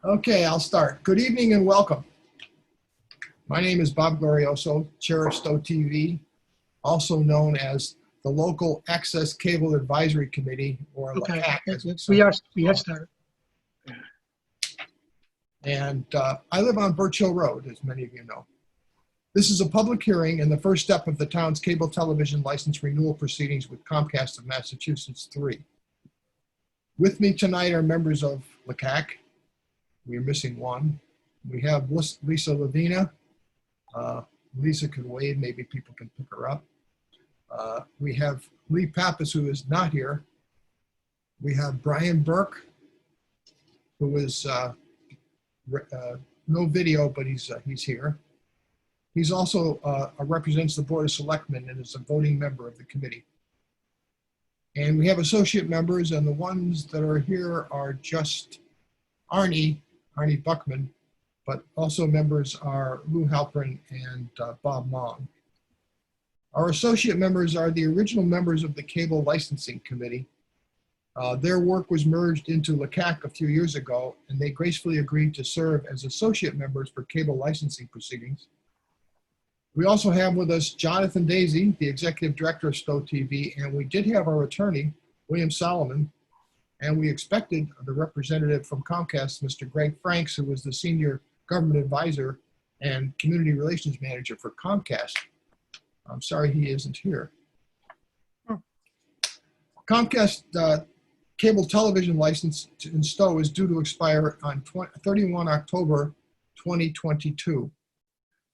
Okay, I'll start. Good evening and welcome. My name is Bob Glorioso, Chair of Stowe TV, also known as the Local Access Cable Advisory Committee, or Okay, LACAC. As it's we have sometimes started. called. And I live on Birch Hill Road, as many of you know. This is a public hearing and the first step of the town's cable television license renewal proceedings with Comcast of Massachusetts 3. With me tonight are members of LACAC. We're missing one. We have Lisa Lavina. Lisa can wave, maybe people can pick her up. We have Lee Pappas, who is not here. We have Brian Burke, who is no video, but he's here. He's also represents the Board of Selectmen and is a voting member of the committee. And we have associate members, and the ones that are here are just Arnie Buckman, but also members are Lou Halpern and Bob Mong. Our associate members are the original members of the Cable Licensing Committee. Their work was merged into LACAC a few years ago, and they gracefully agreed to serve as associate members for cable licensing proceedings. We also have with us Jonathan Daisy, the Executive Director of Stowe TV, and we did have our attorney, William Solomon, and we expected the representative from Comcast, Mr. Greg Franks, who was the Senior Government Advisor and Community Relations Manager for Comcast. I'm sorry he isn't here. Comcast cable television license in Stowe is due to expire on 31 October 2022.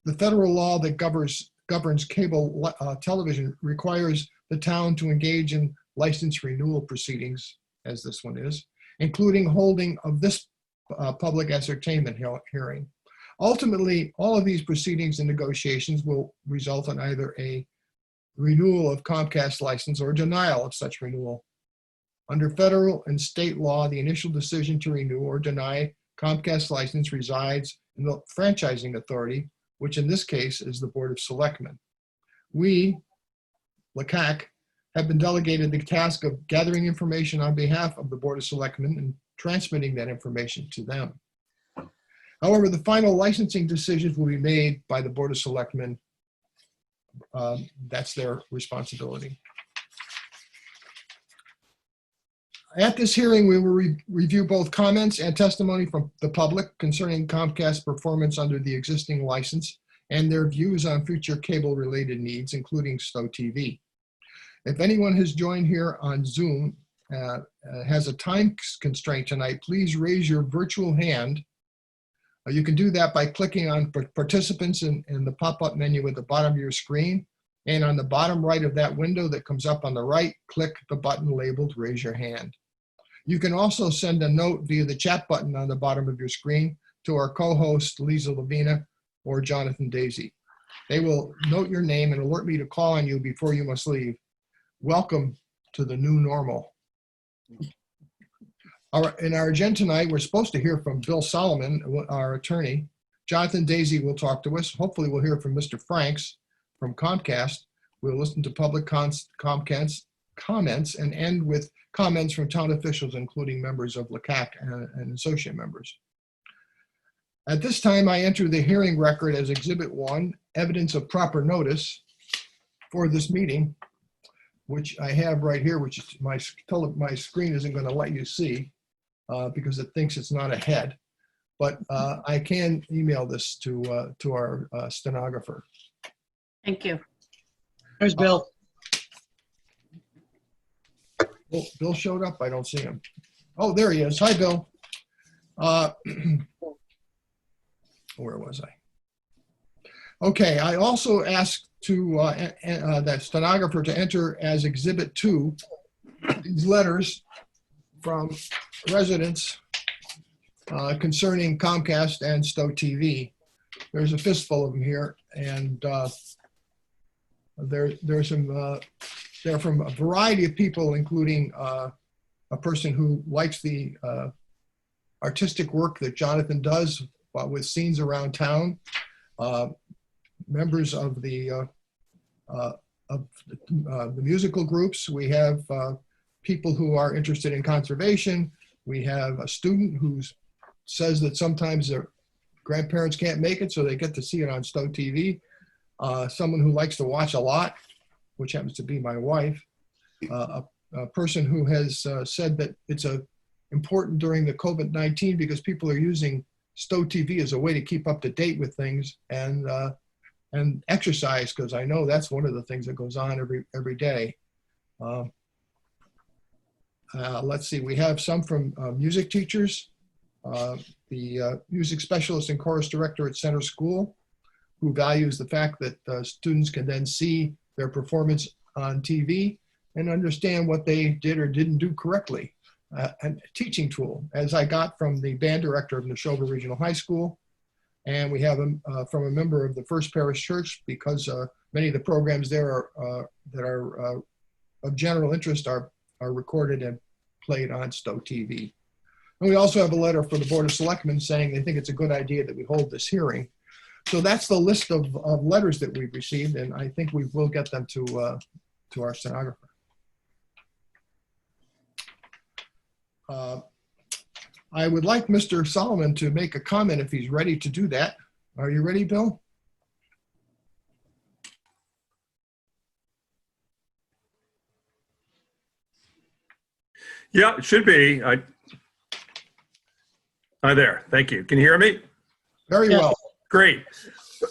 The federal law that governs cable television requires the town to engage in license renewal proceedings, as this one is, including holding of this public ascertainment hearing. Ultimately, all of these proceedings and negotiations will result in either a renewal of Comcast license or denial of such renewal. Under federal and state law, the initial decision to renew or deny Comcast license resides in the franchising authority, which in this case is the Board of Selectmen. We, LACAC, have been delegated the task of gathering information on behalf of the Board of Selectmen and transmitting that information to them. However, the final licensing decisions will be made by the Board of Selectmen. That's their responsibility. At this hearing, we will review both comments and testimony from the public concerning Comcast performance under the existing license and their views on future cable-related needs, including Stowe TV. If anyone has joined here on Zoom, has a time constraint tonight, please raise your virtual hand. You can do that by clicking on participants in the pop-up menu at the bottom of your screen. And on the bottom right of that window that comes up on the right, click the button labeled raise your hand. You can also send a note via the chat button on the bottom of your screen to our co-host, Lisa Lavina or Jonathan Daisy. They will note your name and alert me to call on you before you must leave. Welcome to the new normal. In our agenda tonight, we're supposed to hear from Bill Solomon, our attorney. Jonathan Daisy will talk to us. Hopefully we'll hear from Mr. Franks from Comcast. We'll listen to public Comcast comments and end with comments from town officials, including members of LACAC and associate members. At this time, I enter the hearing record as Exhibit 1, evidence of proper notice for this meeting, which I have right here, which is my screen isn't going to let you see because it thinks it's not ahead, but I can email this to our stenographer. Thank you. There's Bill. Bill showed up. I don't see him. Oh, there he is. Hi, Bill. Where was I? Okay, I also asked that stenographer to enter as Exhibit 2 these letters from residents concerning Comcast and Stowe TV. There's a fistful of them here, and they're from a variety of people, including a person who likes the artistic work that Jonathan does with scenes around town, members of the musical groups. We have people who are interested in conservation. We have a student who's says that sometimes their grandparents can't make it, so they get to see it on Stowe TV. Someone who likes to watch a lot, which happens to be my wife. A person who has said that it's important during the COVID-19 because people are using Stowe TV as a way to keep up to date with things and exercise, because I know that's one of the things that goes on every day. Let's see, we have some from music teachers, the music specialist and chorus director at Center School, who values the fact that students can then see their performance on TV and understand what they did or didn't do correctly. A teaching tool, as I got from the band director of Neshoba Regional High School. And we have from a member of the First Parish Church, because many of the programs there that are of general interest are recorded and played on Stowe TV. And we also have a letter from the Board of Selectmen saying they think it's a good idea that we hold this hearing. So that's the list of letters that we've received, and I think we will get them to our stenographer. I would like Mr. Solomon to make a comment if he's ready to do that. Are you ready, Bill? Yeah, it should be. Hi there. Thank you. Can you hear me? Very Yes. well. Great.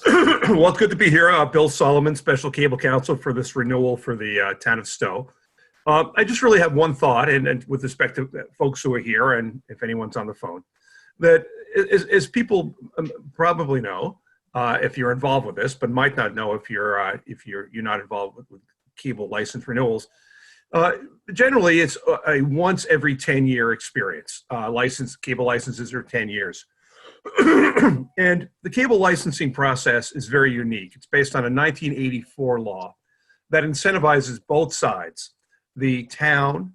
Well, it's good to be here. Bill Solomon, Special Cable Counsel for this renewal for the town of Stowe. I just really have one thought, and with respect to folks who are here, and if anyone's on the phone, that as people probably know, if you're involved with this, but might not know if you're not involved with cable license renewals. Generally, it's a once every 10-year experience. Cable licenses are 10 years. And the cable licensing process is very unique. It's based on a 1984 law that incentivizes both sides, the town,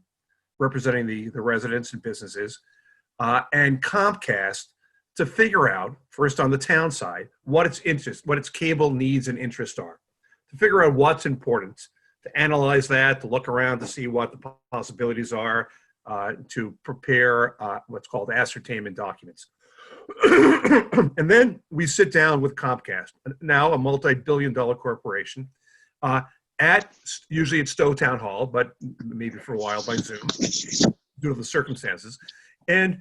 representing the residents and businesses, and Comcast, to figure out, first on the town side, what its cable needs and interests are, to figure out what's important, to analyze that, to look around to see what the possibilities are, to prepare what's called ascertainment documents. And then we sit down with Comcast, now a multi-billion-dollar corporation, usually at Stowe Town Hall, but maybe for a while by Zoom, due to the circumstances. And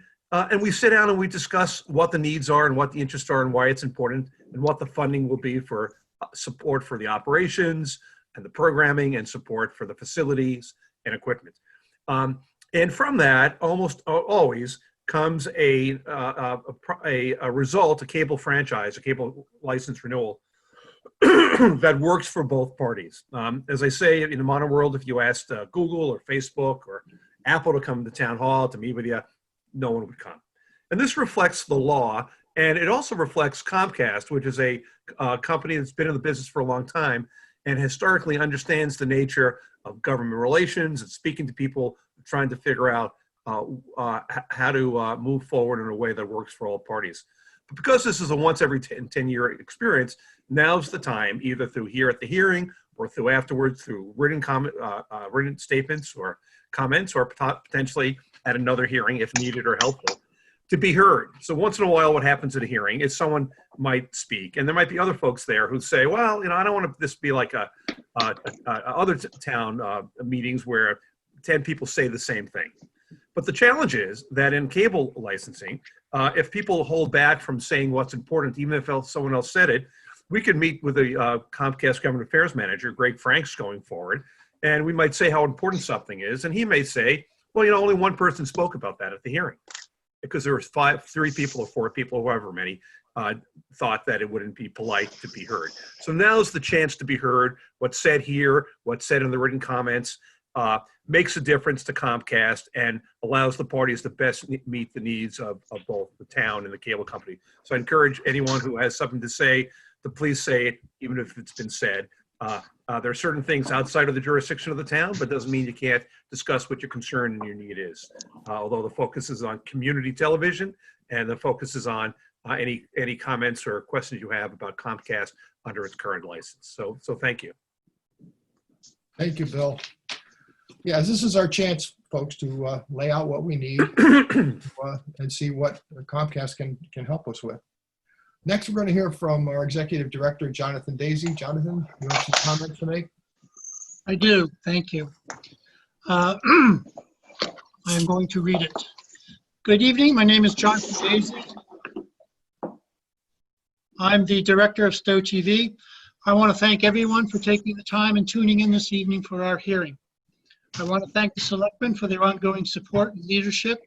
we sit down and we discuss what the needs are and what the interests are and why it's important and what the funding will be for support for the operations and the programming and support for the facilities and equipment. And from that, almost always comes a result, a cable franchise, a cable license renewal that works for both parties. As I say, in the modern world, if you asked Google or Facebook or Apple to come to town hall to meet with you, no one would come. And this reflects the law, and it also reflects Comcast, which is a company that's been in the business for a long time and historically understands the nature of government relations and speaking to people, trying to figure out how to move forward in a way that works for all parties. But because this is a once every 10-year experience, now's the time, either through here at the hearing or through afterwards, through written statements or comments, or potentially at another hearing if needed or helpful, to be heard. So once in a while, what happens at a hearing is someone might speak, and there might be other folks there who say, well, I don't want this to be like other town meetings where 10 people say the same thing. But the challenge is that in cable licensing, if people hold back from saying what's important, even if someone else said it, we could meet with the Comcast Government Affairs Manager, Greg Franks, going forward, and we might say how important something is, and he may say, well, only one person spoke about that at the hearing, because there was 3 people or 4 people, however many, thought that it wouldn't be polite to be heard. So now's the chance to be heard. What's said here, what's said in the written comments, makes a difference to Comcast and allows the parties to best meet the needs of both the town and the cable company. So I encourage anyone who has something to say to please say it, even if it's been said. There are certain things outside of the jurisdiction of the town, but doesn't mean you can't discuss what your concern and your need is. Although the focus is on community television, and the focus is on any comments or questions you have about Comcast under its current license. So thank you. Thank you, Bill. Yeah, this is our chance folks to lay out what we need and see what Comcast can help us with. Next, we're going to hear from our Executive Director, Jonathan Daisy. Jonathan, you have some comments to make? I do. Thank you. I am going to read it. Good evening. My name is Jonathan Daisy. I'm the Director of Stowe TV. I want to thank everyone for taking the time and tuning in this evening for our hearing. I want to thank the selectmen for their ongoing support and leadership.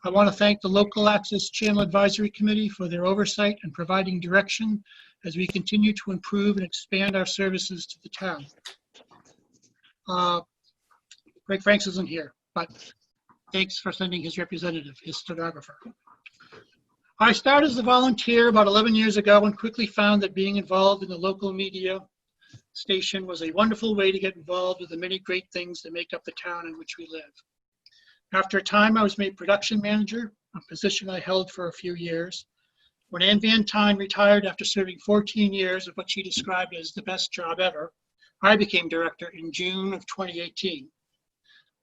I want to thank the Local Access Channel Advisory Committee for their oversight and providing direction as we continue to improve and expand our services to the town. Greg Franks isn't here, but thanks for sending his representative, his stenographer. I started as a volunteer about 11 years ago and quickly found that being involved in the local media station was a wonderful way to get involved with the many great things that make up the town in which we live. After a time, I was made production manager, a position I held for a few years. When Ann Van Tyne retired after serving 14 years of what she described as the best job ever, I became director in June of 2018.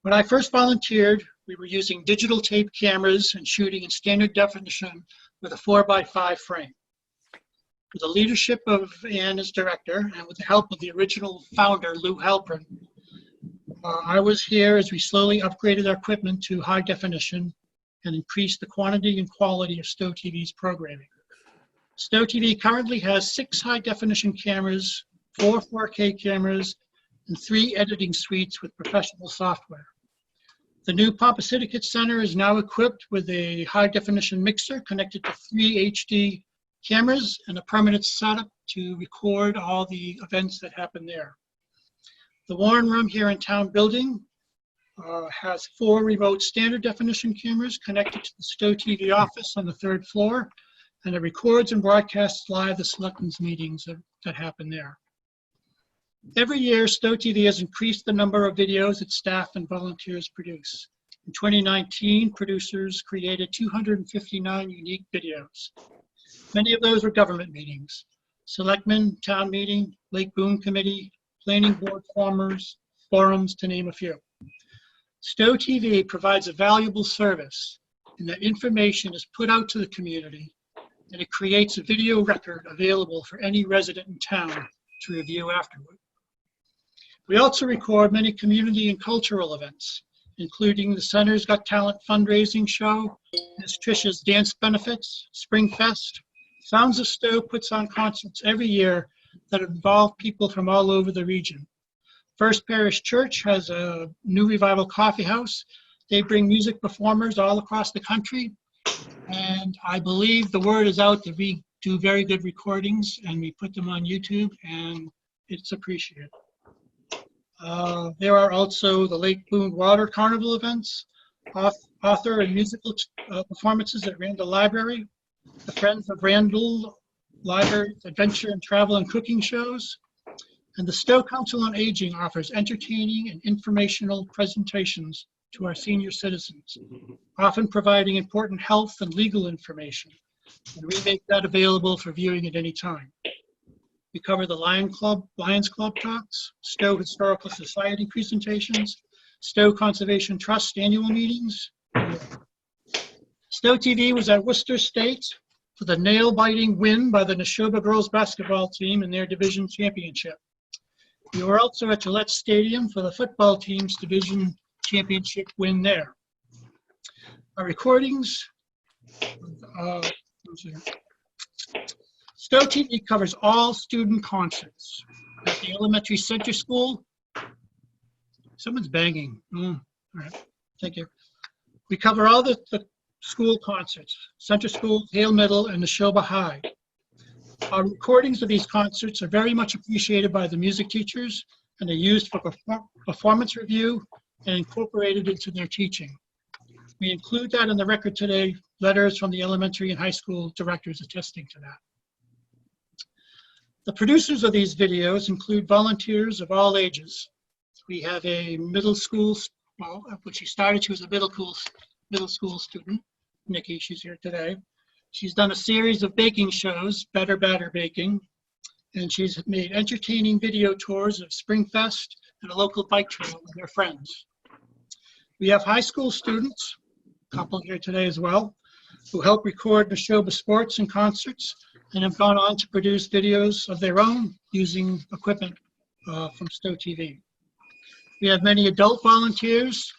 When I first volunteered, we were using digital tape cameras and shooting in standard definition with a 4x5 frame. With the leadership of Ann as director and with the help of the original founder, Lou Halpern, I was here as we slowly upgraded our equipment to high definition and increased the quantity and quality of Stowe TV's programming. Stowe TV currently has 6 high definition cameras, 4 4K cameras, and 3 editing suites with professional software. The new Pompasiticate Center is now equipped with a high definition mixer connected to 3 HD cameras and a permanent setup to record all the events that happen there. The Warren Room here in Town Building has 4 remote standard definition cameras connected to the Stowe TV office on the 3rd floor, and it records and broadcasts live the selectmen's meetings that happen there. Every year, Stowe TV has increased the number of videos that staff and volunteers produce. In 2019, producers created 259 unique videos. Many of those were government meetings, selectmen, town meeting, Lake Boone Committee, planning board forums, to name a few. Stowe TV provides a valuable service in that information is put out to the community and it creates a video record available for any resident in town to review afterward. We also record many community and cultural events, including the Center's Got Talent fundraising show, Miss Tricia's dance benefits, Spring Fest. Sounds of Stowe puts on concerts every year that involve people from all over the region. First Parish Church has a new revival coffee house. They bring music performers all across the country. And I believe the word is out that we do very good recordings and we put them on YouTube and it's appreciated. There are also the Lake Boone Water Carnival events, author and musical performances at Randall Library, the Friends of Randall Library adventure and travel and cooking shows, and the Stowe Council on Aging offers entertaining and informational presentations to our senior citizens, often providing important health and legal information, and we make that available for viewing at any time. We cover the Lions Club talks, Stowe Historical Society presentations, Stowe Conservation Trust annual meetings. Stowe TV was at Worcester State for the nail-biting win by the Neshoba girls basketball team in their division championship. We were also at Gillette Stadium for the football team's division championship win there. Our recordings, Stowe TV covers all student concerts. At the elementary center school, someone's banging. All right, thank you. We cover all the school concerts, Center School, Hale Middle, and Neshoba High. Our recordings of these concerts are very much appreciated by the music teachers, and they're used for performance review and incorporated into their teaching. We include that in the record today, letters from the elementary and high school directors attesting to that. The producers of these videos include volunteers of all ages. We have a middle school, well, when she started, she was a middle school student. Nikki, she's here today. She's done a series of baking shows, Better Batter Baking, and she's made entertaining video tours of Springfest and a local bike trail with her friends. We have high school students, a couple here today as well, who help record Neshoba sports and concerts and have gone on to produce videos of their own using equipment from Stowe TV. We have many adult volunteers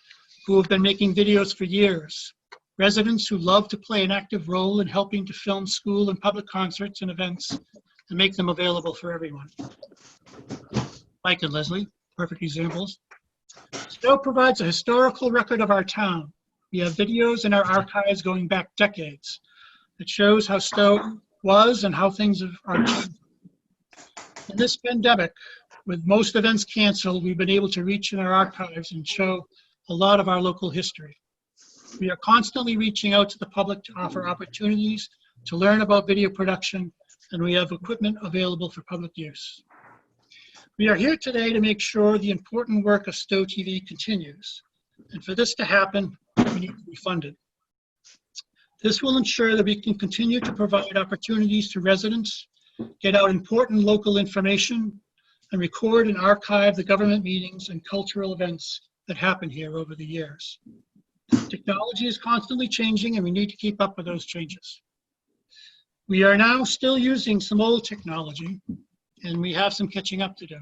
who have been making videos for years, residents who love to play an active role in helping to film school and public concerts and events and make them available for everyone. Mike and Leslie, perfect examples. Stowe provides a historical record of our town. We have videos in our archives going back decades that shows how Stowe was and how things are changing. In this pandemic, with most events canceled, we've been able to reach in our archives and show a lot of our local history. We are constantly reaching out to the public to offer opportunities to learn about video production, and we have equipment available for public use. We are here today to make sure the important work of Stowe TV continues. And for this to happen, we need to be funded. This will ensure that we can continue to provide opportunities to residents, get out important local information, and record and archive the government meetings and cultural events that happen here over the years. Technology is constantly changing, and we need to keep up with those changes. We are now still using some old technology, and we have some catching up to do.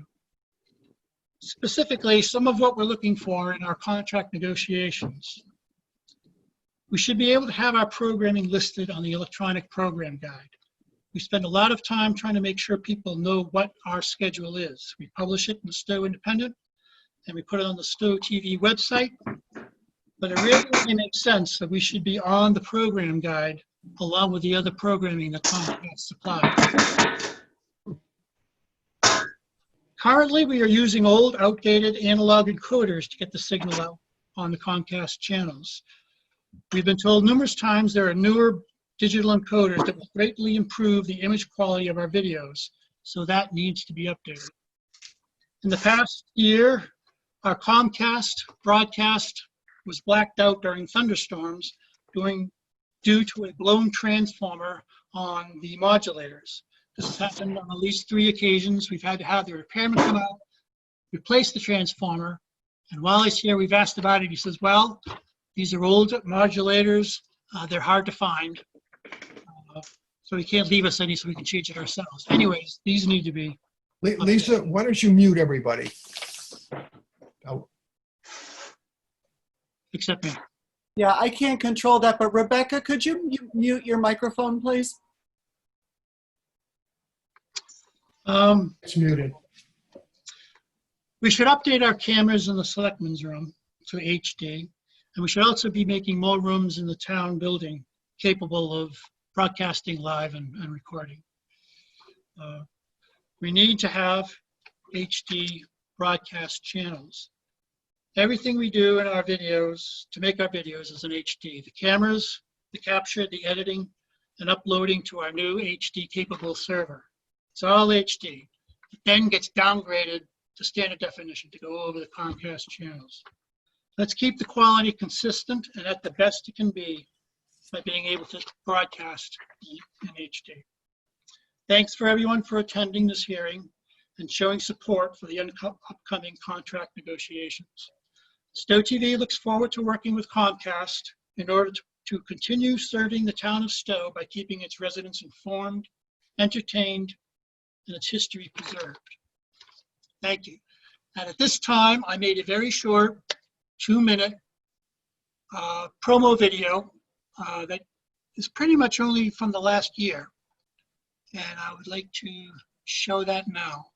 Specifically, some of what we're looking for in our contract negotiations. We should be able to have our programming listed on the electronic program guide. We spend a lot of time trying to make sure people know what our schedule is. We publish it in the Stowe Independent, and we put it on the Stowe TV website. But it really makes sense that we should be on the program guide along with the other programming that Comcast supplies. Currently, we are using old, outdated analog encoders to get the signal out on the Comcast channels. We've been told numerous times there are newer digital encoders that will greatly improve the image quality of our videos, so that needs to be updated. In the past year, our Comcast broadcast was blacked out during thunderstorms due to a blown transformer on the modulators. This has happened on at least 3 occasions. We've had to have the repairman come out, replace the transformer, and while he's here, we've asked about it. He says, well, these are old modulators. They're hard to find. So he can't leave us any so we can change it ourselves. Anyways, these need to be. Lisa, why don't you mute everybody? Oh, Except me. Yeah, I can't control that, but Rebecca, could you mute your microphone, please? it's muted. We should update our cameras in the selectmen's room to HD, and we should also be making more rooms in the town building capable of broadcasting live and recording. We need to have HD broadcast channels. Everything we do in our videos, to make our videos, is in HD. The cameras, the capture, the editing, and uploading to our new HD capable server. It's all HD. It then gets downgraded to standard definition to go over the Comcast channels. Let's keep the quality consistent and at the best it can be by being able to broadcast in HD. Thanks for everyone for attending this hearing and showing support for the upcoming contract negotiations. Stowe TV looks forward to working with Comcast in order to continue serving the town of Stowe by keeping its residents informed, entertained, and its history preserved. Thank you. And at this time, I made a very short 2-minute promo video that is pretty much only from the last year. And I would like to show that now.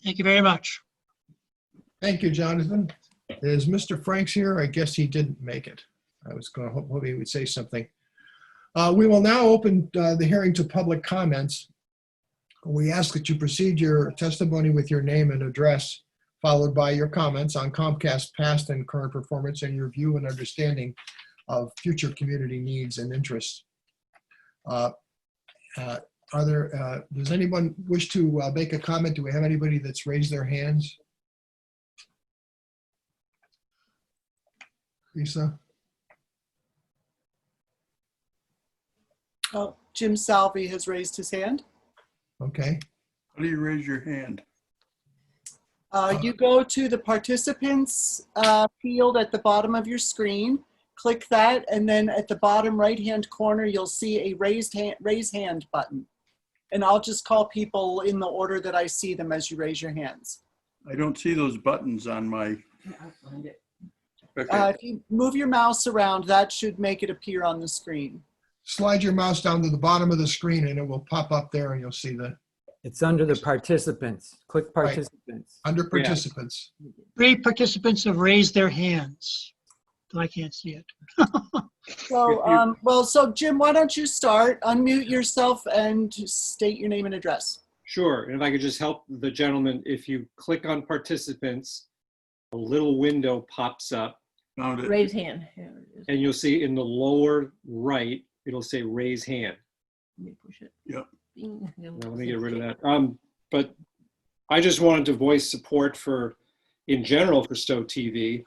Thank you very much. Thank you, Jonathan. Is Mr. Franks here? I guess he didn't make it. I was going to hope he would say something. We will now open the hearing to public comments. We ask that you proceed your testimony with your name and address, followed by your comments on Comcast past and current performance and your view and understanding of future community needs and interests. Does anyone wish to make a comment? Do we have anybody that's raised their hands? Lisa? Oh, Jim Salvi has raised his hand. Okay. How do you raise your hand? You go to the participants field at the bottom of your screen, click that, and then at the bottom right-hand corner, you'll see a raise hand button. And I'll just call people in the order that I see them as you raise your hands. I don't see those buttons on my. I'll find it. Okay. If you move your mouse around, that should make it appear on the screen. Slide your mouse down to the bottom of the screen and it will pop up there and you'll see the, It's under the participants. Click participants. under participants. 3 participants have raised their hands. I can't see it. So, so Jim, why don't you start, unmute yourself and state your name and address. Sure, and if I could just help the gentleman, if you click on participants, a little window pops up Found it. Raise hand. Here it is. and you'll see in the lower right, it'll say raise hand. Let me push it. Yep. Bing. Now, let me get rid of that. But I just wanted to voice support for, in general, for Stowe TV.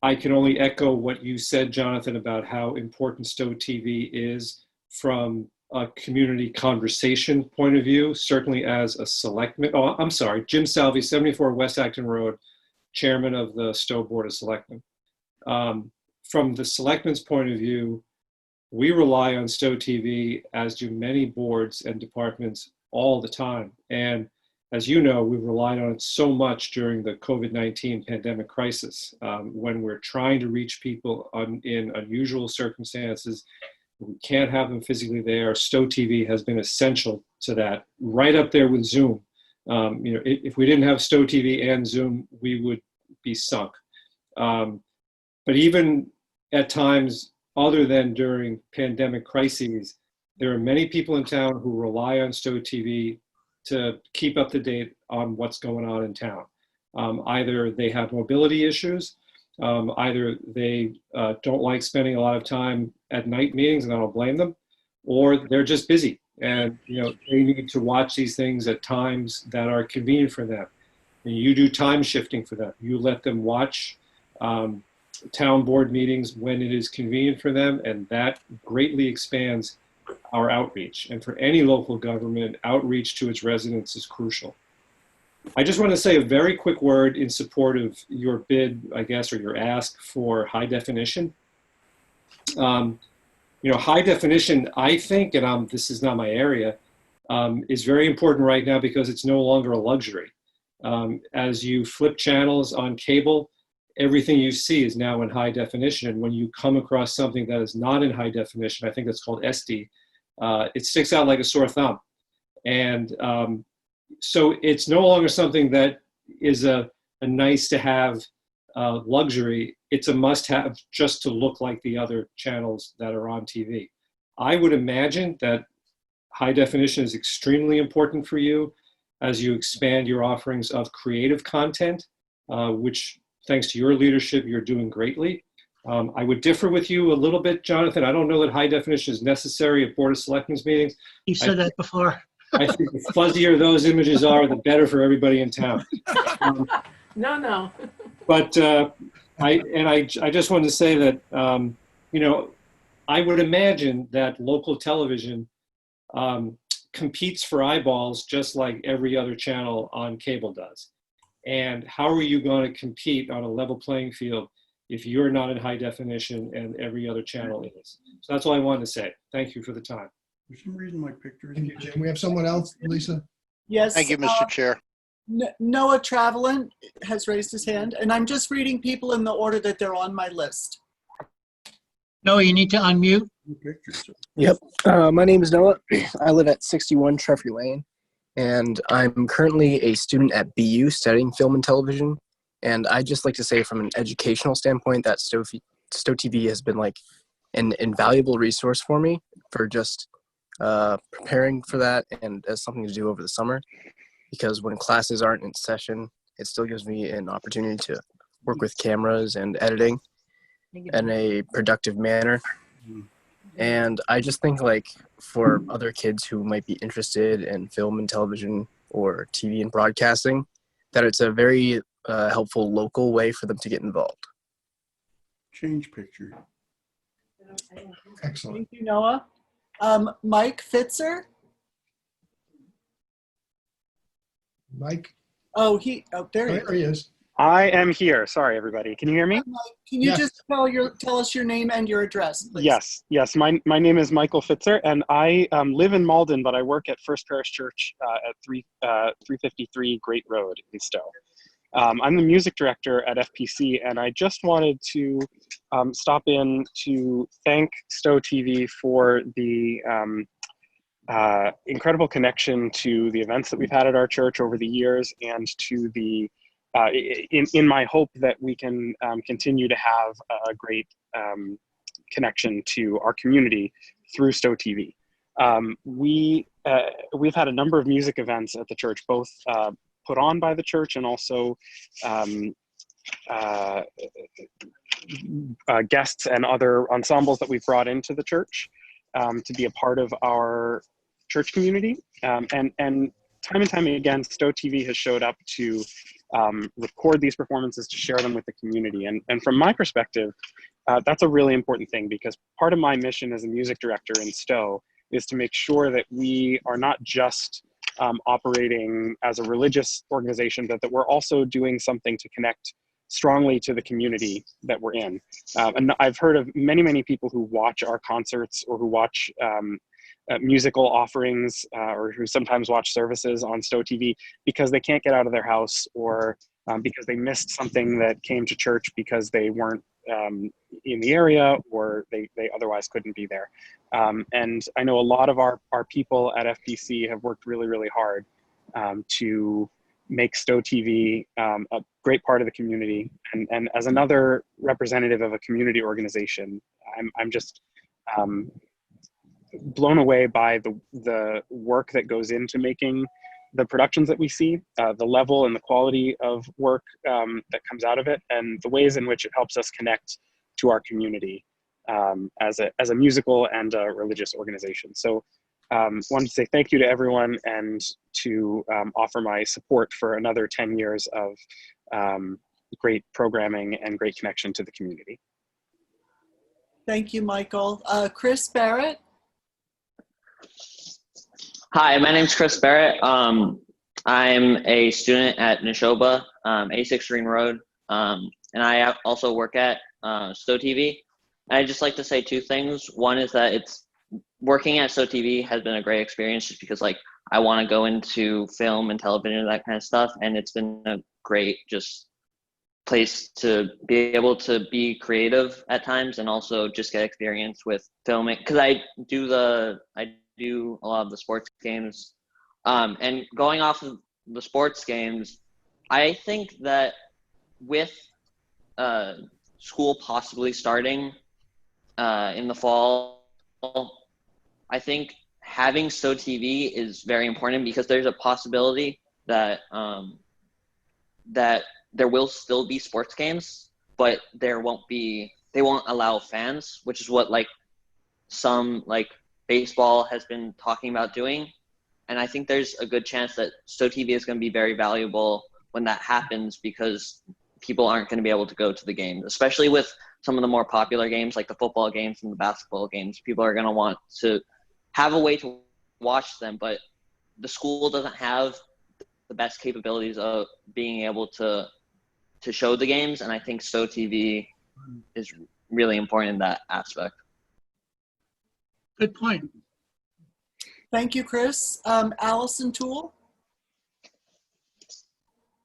I can only echo what you said, Jonathan, about how important Stowe TV is from a community conversation point of view, certainly as a selectman. Oh, I'm sorry, Jim Salvi, 74 West Acton Road, chairman of the Stowe Board of Selectmen. From the selectmen's point of view, we rely on Stowe TV, as do many boards and departments, all the time. And as you know, we've relied on it so much during the COVID-19 pandemic crisis. When we're trying to reach people in unusual circumstances, we can't have them physically there. Stowe TV has been essential to that, right up there with Zoom. If we didn't have Stowe TV and Zoom, we would be sunk. But even at times other than during pandemic crises, there are many people in town who rely on Stowe TV to keep up to date on what's going on in town. Either they have mobility issues, either they don't like spending a lot of time at night meetings, and I don't blame them, or they're just busy and they need to watch these things at times that are convenient for them. And you do time shifting for them. You let them watch town board meetings when it is convenient for them, and that greatly expands our outreach. And for any local government, outreach to its residents is crucial. I just want to say a very quick word in support of your bid, I guess, or your ask for high definition. High definition, I think, and this is not my area, is very important right now because it's no longer a luxury. As you flip channels on cable, everything you see is now in high definition. And when you come across something that is not in high definition, I think that's called SD, it sticks out like a sore thumb. And so it's no longer something that is a nice to have luxury. It's a must have just to look like the other channels that are on TV. I would imagine that high definition is extremely important for you as you expand your offerings of creative content, which thanks to your leadership, you're doing greatly. I would differ with you a little bit, Jonathan. I don't know that high definition is necessary at Board of Selectmen's meetings. You've said that before. I think the fuzzier those images are, the better for everybody in town. No. But I just wanted to say that, I would imagine that local television competes for eyeballs just like every other channel on cable does. And how are you going to compete on a level playing field if you're not in high definition and every other channel is? So that's all I wanted to say. Thank you for the time. For some reason, my picture Thank you, isn't. Jim. We have someone else, Lisa? Yes. Thank you, Mr. Chair. Noah Travelant has raised his hand, and I'm just reading people in the order that they're on my list. No, you need to unmute. Pictures. Yep. My name is Noah. I live at 61 Treffy Lane. and I'm currently a student at BU studying film and television. And I'd just like to say from an educational standpoint that Stowe TV has been like an invaluable resource for me for just preparing for that and as something to do over the summer. Because when classes aren't in session, it still gives me an opportunity to work with cameras and editing in a productive manner. And I just think like for other kids who might be interested in film and television or TV and broadcasting, that it's a very helpful local way for them to get involved. Change picture. Excellent. Thank you, Noah. Mike Fitzer? Mike, Oh, there he is. there he is. I am here. Sorry, everybody. Can you hear me? Mike, can you Yes. just tell us your name and your address, please? Yes. My name is Michael Fitzer, and I live in Malden, but I work at First Parish Church at 353 Great Road in Stowe. I'm the music director at FPC, and I just wanted to stop in to thank Stowe TV for the incredible connection to the events that we've had at our church over the years, and to the in my hope that we can continue to have a great connection to our community through Stowe TV. We've had a number of music events at the church, both put on by the church and also guests and other ensembles that we've brought into the church to be a part of our church community. And time and time again, Stowe TV has showed up to record these performances, to share them with the community. And from my perspective, that's a really important thing, because part of my mission as a music director in Stowe is to make sure that we are not just operating as a religious organization, but that we're also doing something to connect strongly to the community that we're in. And I've heard of many people who watch our concerts, or who watch musical offerings, or who sometimes watch services on Stowe TV because they can't get out of their house, or because they missed something that came to church because they weren't in the area, or they otherwise couldn't be there. And I know a lot of our people at FPC have worked really hard to make Stowe TV a great part of the community. And as another representative of a community organization, I'm just blown away by the work that goes into making the productions that we see, the level and the quality of work that comes out of it, and the ways in which it helps us connect to our community as a musical and a religious organization. So wanted to say thank you to everyone, and to offer my support for another 10 years of great programming and great connection to the community. Thank you, Michael. Chris Barrett? Hi, my name's Chris Barrett. I'm a student at Neshoba, 86 Green Road, and I also work at Stowe TV. I'd just like to say two things. One is that working at Stowe TV has been a great experience, just because like I want to go into film and television and that kind of stuff, and it's been a great just place to be able to be creative at times, and also just get experience with filming, because I do a lot of the sports games, and going off of the sports games, I think that with school possibly starting in the fall, I think having Stowe TV is very important, because there's a possibility that that there will still be sports games, but they won't allow fans, which is what like some like baseball has been talking about doing. And I think there's a good chance that Stowe TV is going to be very valuable when that happens, because people aren't going to be able to go to the games, especially with some of the more popular games like the football games and the basketball games. People are going to want to have a way to watch them, but the school doesn't have the best capabilities of being able to show the games. And I think Stowe TV is really important in that aspect. Good point. Thank you, Chris. Allison Toole?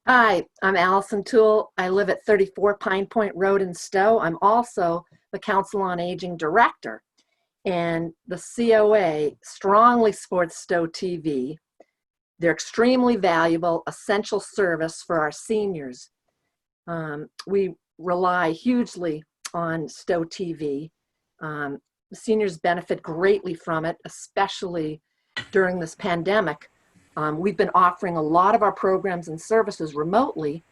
Hi, I'm Allison Toole. I live at 34 Pine Point Road in Stowe. I'm also the Council on Aging Director. And the COA strongly supports Stowe TV. They're extremely valuable, essential service for our seniors. We rely hugely on STOW TV. Seniors benefit greatly from it, especially during this pandemic. We've been offering a lot of our programs and services remotely,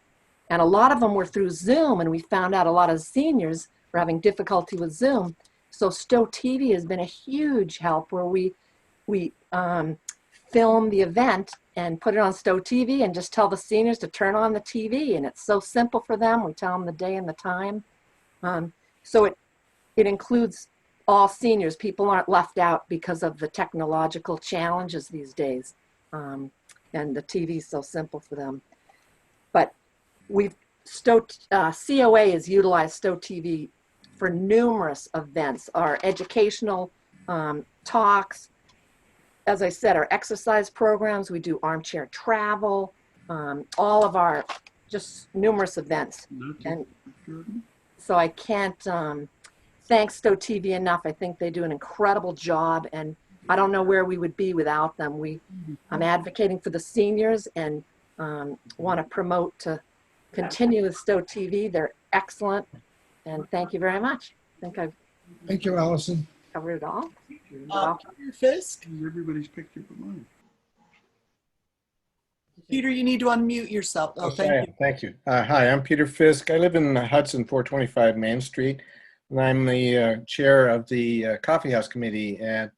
and a lot of them were through Zoom, and we found out a lot of seniors were having difficulty with Zoom. So STOW TV has been a huge help, where we film the event and put it on STOW TV and just tell the seniors to turn on the TV, and it's so simple for them. We tell them the day and the time. So it includes all seniors. People aren't left out because of the technological challenges these days. And the TV is so simple for them. But COA has utilized STOW TV for numerous events, our educational talks, as I said, our exercise programs. We do armchair travel, all of our just numerous events. And so I can't thank STOW TV enough. I think they do an incredible job, and I don't know where we would be without them. I'm advocating for the seniors and want to promote to continue with STOW TV. They're excellent, and thank you very much. I think I've Thank you, Allison. covered it all. Peter Fisk. Everybody's picture but mine. Peter, you need to unmute yourself. Oh, thank you. Thank you. Hi, I'm Peter Fisk. I live in Hudson, 425 Main Street, and I'm the chair of the Coffee House Committee at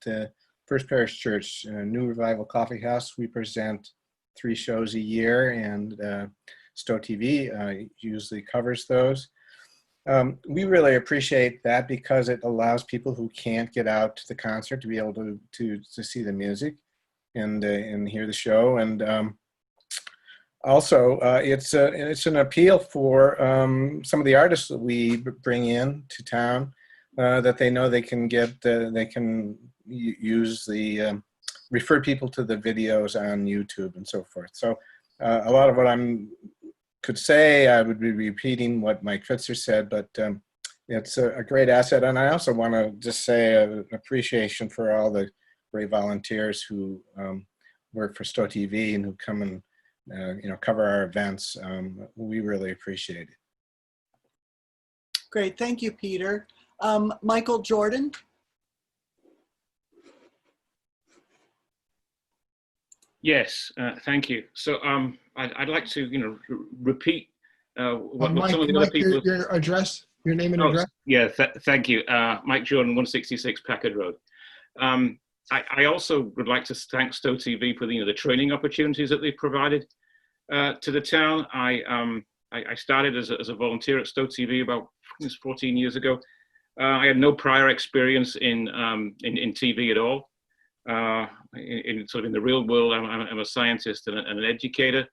First Parish Church, New Revival Coffee House. We present 3 shows a year, and STOW TV usually covers those. We really appreciate that because it allows people who can't get out to the concert to be able to see the music and hear the show. And also, it's an appeal for some of the artists that we bring in to town, that they know they can get, they can use the, refer people to the videos on YouTube and so forth. So a lot of what could say, I would be repeating what Mike Fitzer said, but it's a great asset. And I also want to just say an appreciation for all the great volunteers who work for STOW TV and who come and cover our events. We really appreciate it. Great, thank you, Peter. Michael Jordan. Yes, thank you. So I'd like to, repeat what Mike, some of the other people. your address, your name and address. Yeah, thank you. Mike Jordan, 166 Packard Road. I also would like to thank STOW TV for the training opportunities that they've provided to the town. I started as a volunteer at STOW TV about 14 years ago. I had no prior experience in TV at all. In the real world, I'm a scientist and an educator,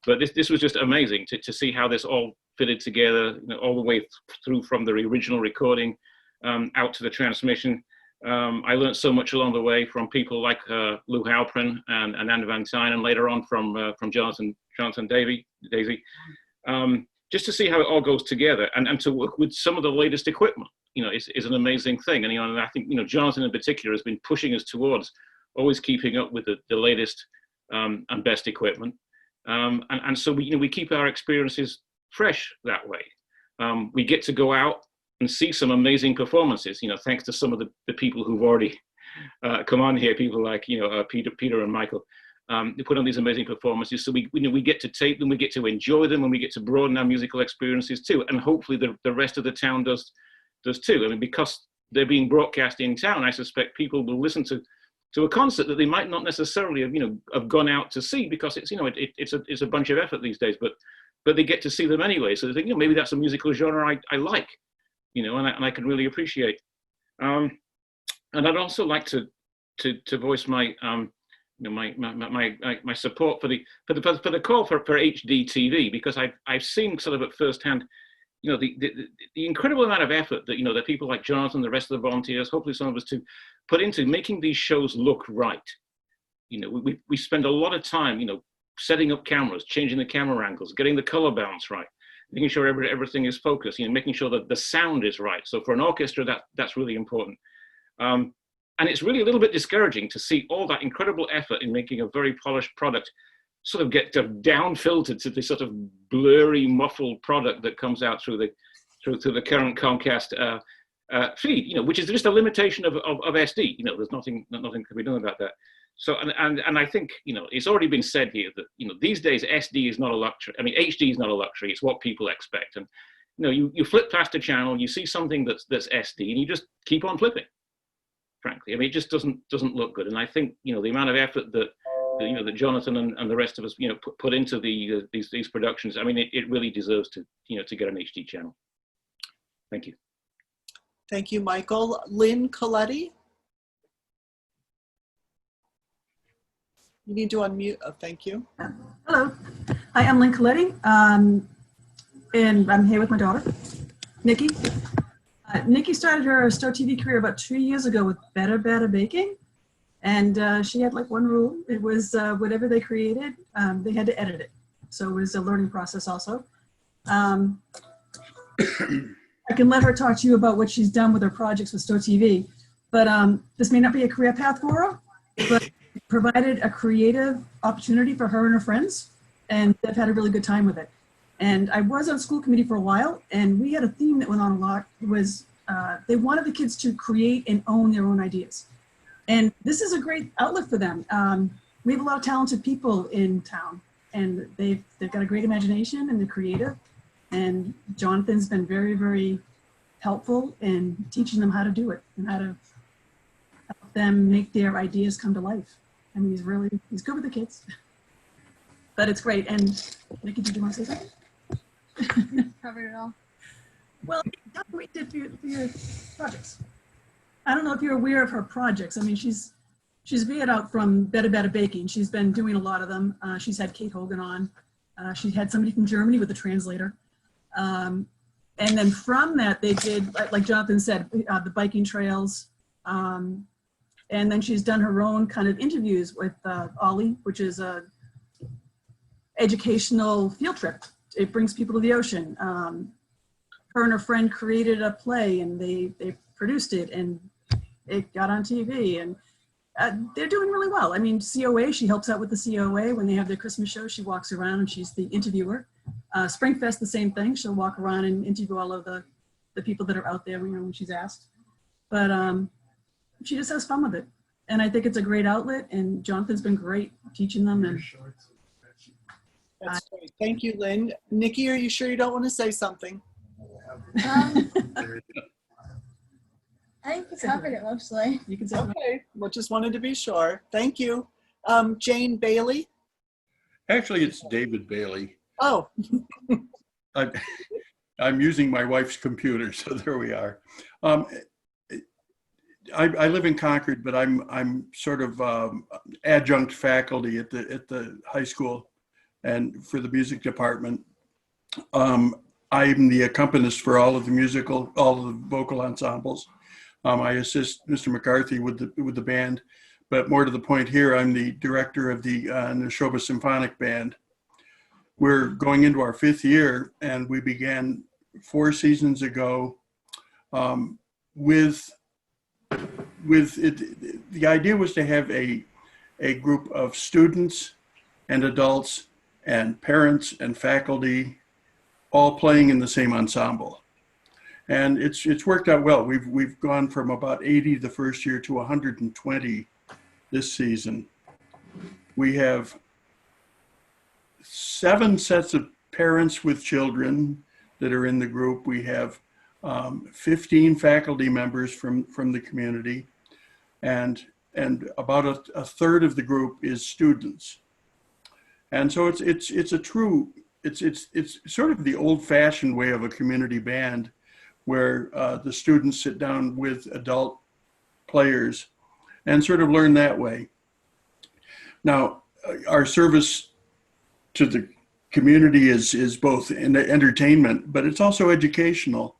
but this was just amazing to see how this all fitted together, all the way through from the original recording out to the transmission. I learned so much along the way from people like Lou Halprin and Anna Van Tyne, and later on from Jonathan Daisy, just to see how it all goes together and to work with some of the latest equipment. Is an amazing thing. And, and I think, Jonathan in particular has been pushing us towards always keeping up with the latest and best equipment. And so we keep our experiences fresh that way. We get to go out and see some amazing performances, thanks to some of the people who've already come on here, people like, Peter and Michael. They put on these amazing performances. So we get to tape them, we get to enjoy them, and we get to broaden our musical experiences too. And hopefully the rest of the town does too. I mean, because they're being broadcast in town, I suspect people will listen to a concert that they might not necessarily have gone out to see, because it's a bunch of effort these days, but they get to see them anyway. So they think, maybe that's a musical genre I like, and I can really appreciate. And I'd also like to voice my my support for the call for HD TV, because I've seen sort of at firsthand, the incredible amount of effort that, that people like Jonathan, the rest of the volunteers, hopefully some of us too, put into making these shows look right. We spend a lot of time, setting up cameras, changing the camera angles, getting the color balance right, making sure everything is focused, making sure that the sound is right. So for an orchestra, that's really important. And it's really a little bit discouraging to see all that incredible effort in making a very polished product sort of get down filtered to this sort of blurry, muffled product that comes out through the current Comcast feed, you know, which is just a limitation of SD. You know, there's nothing can be done about that. So, and I think, you know, it's already been said here that, you know, these days SD is not a luxury. I mean, HD is not a luxury. It's what people expect. And, you know, you flip past a channel, you see something that's SD, and you just keep on flipping. Frankly, I mean, it just doesn't look good. And I think, you know, the amount of effort that you know that Jonathan and the rest of us, you know, put into these productions, I mean, it really deserves to, you know, to get an HD channel. Thank you. Thank you, Michael. Lynn Coletti. You need to unmute. Oh, thank you. Hello. Hi, I'm Lynn Coletti, and I'm here with my daughter, Nikki. Nikki started her Stowe TV career about 2 years ago with Better Baking. And she had like one rule. It was whatever they created, they had to edit it. So it was a learning process also. I can let her talk to you about what she's done with her projects with Stowe TV. But this may not be a career path for her, but it provided a creative opportunity for her and her friends. And they've had a really good time with it. And I was on school committee for a while, and we had a theme that went on a lot. It was they wanted the kids to create and own their own ideas. And this is a great outlet for them. We have a lot of talented people in town, and they've got a great imagination and they're creative. And Jonathan's been very, very helpful in teaching them how to do it and how to help them make their ideas come to life. I mean, he's good with the kids, but it's great. And Nikki, did you want to say something? Covered it all. Well, that's what we did for your projects. I don't know if you're aware of her projects. I mean, she's veered out from Better Baking. She's been doing a lot of them. She's had Kate Hogan on. She had somebody from Germany with a translator. And then from that, they did, like Jonathan said, the biking trails. And then she's done her own kind of interviews with Ollie, which is a educational field trip. It brings people to the ocean. Her and her friend created a play, and they produced it, and it got on TV, and they're doing really well. I mean, COA, she helps out with the COA when they have their Christmas show. She walks around and she's the interviewer. Springfest, the same thing. She'll walk around and interview all of the people that are out there, you know, when she's asked. But she just has fun with it. And I think it's a great outlet, and Jonathan's been great teaching them. And that's great. Thank you, Lynn. Nikki, are you sure you don't want to say something? I think you covered it mostly. You can say okay. Well, just wanted to be sure. Thank you. Jane Bailey. Actually, it's David Bailey. Oh. I'm using my wife's computer, so there we are. I live in Concord, but I'm sort of adjunct faculty at the high school and for the music department. I'm the accompanist for all of the vocal ensembles. I assist Mr. McCarthy with the band, but more to the point here, I'm the director of the Neshoba Symphonic Band. We're going into our 5th year, and we began 4 seasons ago with it. The idea was to have a group of students and adults and parents and faculty all playing in the same ensemble. And it's worked out well. We've gone from about 80 the first year to 120 this season. We have 7 sets of parents with children that are in the group. We have 15 faculty members from the community, and about a third of the group is students. And so it's sort of the old-fashioned way of a community band, where the students sit down with adult players and sort of learn that way. Now, our service to the community is both entertainment, but it's also educational.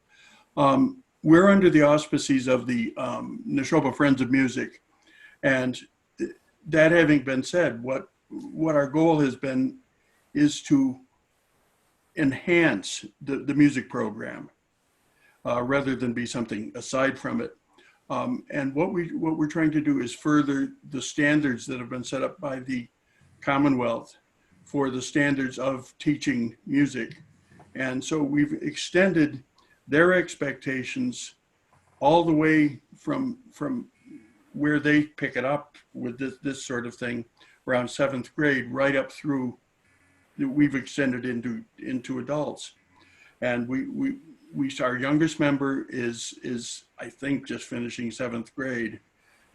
We're under the auspices of the Neshoba Friends of Music. And that having been said, what our goal has been is to enhance the music program rather than be something aside from it. And what we're trying to do is further the standards that have been set up by the Commonwealth for the standards of teaching music. And so we've extended their expectations all the way from where they pick it up with this sort of thing around 7th grade, right up through, we've extended into adults. And our youngest member is I think just finishing 7th grade,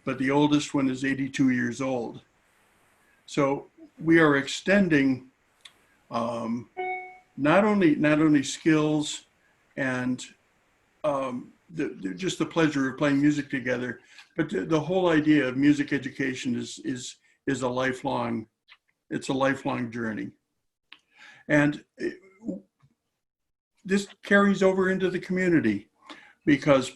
but the oldest one is 82 years old. So we are extending not only skills and just the pleasure of playing music together, but the whole idea of music education is a lifelong, it's a lifelong journey. And this carries over into the community because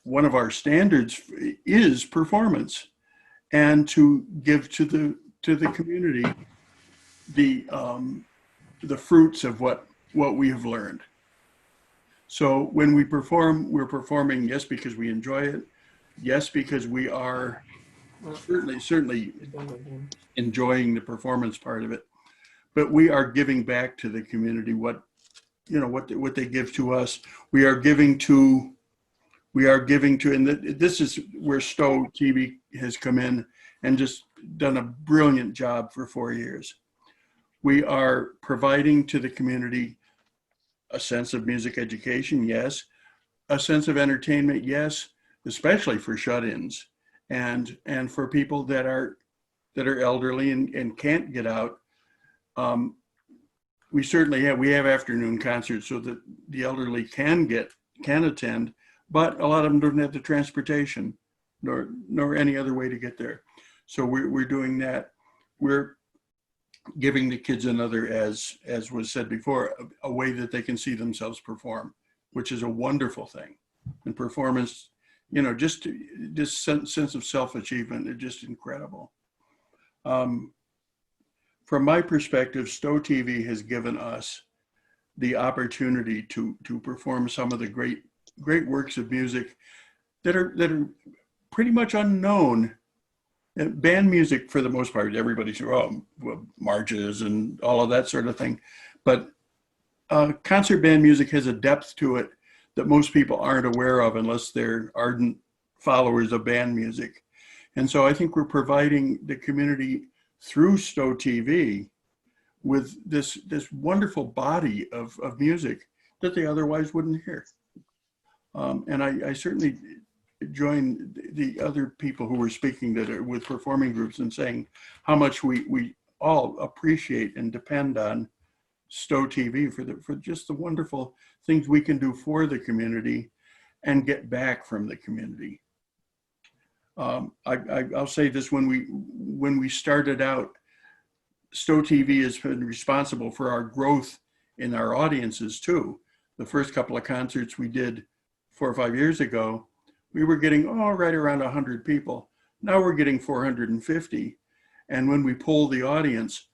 one of our standards is performance, and to give to the community the fruits of what we have learned. So when we perform, we're performing, yes, because we enjoy it. Yes, because we are certainly enjoying the performance part of it, but we are giving back to the community what they give to us. We are giving to, and this is where Stowe TV has come in and just done a brilliant job for 4 years. We are providing to the community a sense of music education, yes. A sense of entertainment, yes, especially for shut-ins and for people that are elderly and can't get out. We certainly have afternoon concerts so that the elderly can attend, but a lot of them don't have the transportation nor any other way to get there. So we're doing that. We're giving the kids another, as was said before, a way that they can see themselves perform, which is a wonderful thing. And performance, just this sense of self-achievement is just incredible. From my perspective, Stowe TV has given us the opportunity to perform some of the great works of music that are pretty much unknown. Band music, for the most part, everybody's marches and all of that sort of thing. But concert band music has a depth to it that most people aren't aware of unless they're ardent followers of band music. And so I think we're providing the community through Stowe TV with this wonderful body of music that they otherwise wouldn't hear. And I certainly join the other people who were speaking that are with performing groups and saying how much we all appreciate and depend on Stowe TV for just the wonderful things we can do for the community and get back from the community. I'll say this: when we started out, Stowe TV has been responsible for our growth in our audiences too. The first couple of concerts we did 4 or 5 years ago, we were getting right around 100 people. Now we're getting 450. And when we poll the audience,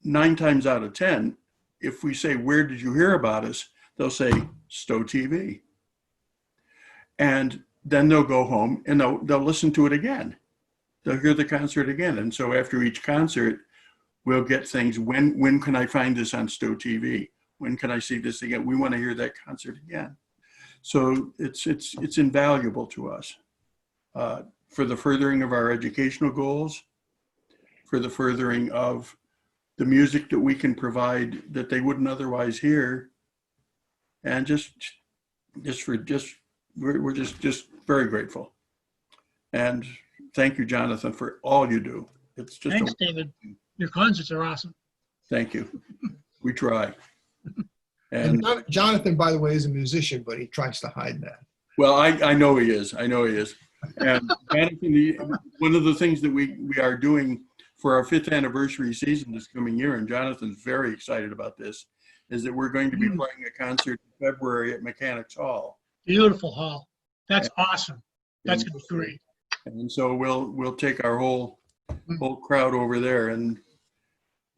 9 times out of 10, if we say, "Where did you hear about us?" they'll say, "Stowe TV." And then they'll go home and they'll listen to it again. They'll hear the concert again. And so after each concert, we'll get things, when can I find this on Stowe TV? When can I see this again? We want to hear that concert again. So it's invaluable to us for the furthering of our educational goals, for the furthering of the music that we can provide that they wouldn't otherwise hear, and we're just very grateful. And thank you, Jonathan, for all you do. It's just Thanks, David. Your concerts are awesome. Thank you. We try. And Jonathan, by the way, is a musician, but he tries to hide that. Well, I know he is. I know he is. And Jonathan, one of the things that we are doing for our 5th anniversary season this coming year, and Jonathan's very excited about this, is that we're going to be playing a concert in February at Mechanics Hall. Beautiful hall. That's awesome. That's going to be great. And so we'll take our whole crowd over there and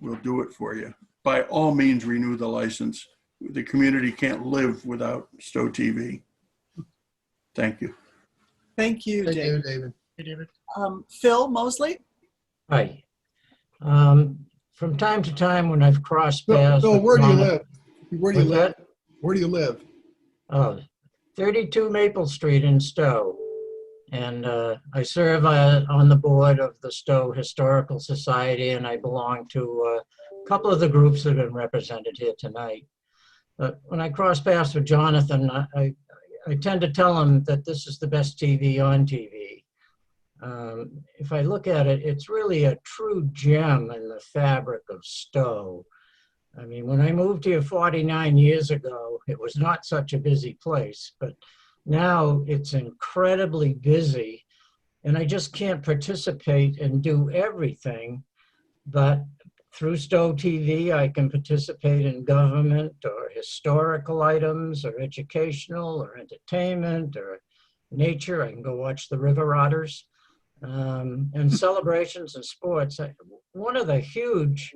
we'll do it for you. By all means, renew the license. The community can't live without Stowe TV. Thank you. Thank you, Thank you, David. David. Hey, David. Phil Mosley? Hi. From time to time when I've crossed Bill, paths Bill, with where do you Donna- live? Where do you What's live? that? Where do you live? Oh, 32 Maple Street in Stowe. And I serve on the board of the Stowe Historical Society, and I belong to a couple of the groups that have been represented here tonight. But when I cross paths with Jonathan, I tend to tell him that this is the best TV on TV. If I look at it, it's really a true gem in the fabric of Stowe. I mean, when I moved here 49 years ago, it was not such a busy place, but now it's incredibly busy, and I just can't participate and do everything. But through Stowe TV, I can participate in government or historical items or educational or entertainment or nature. I can go watch the river otters and celebrations and sports. One of the huge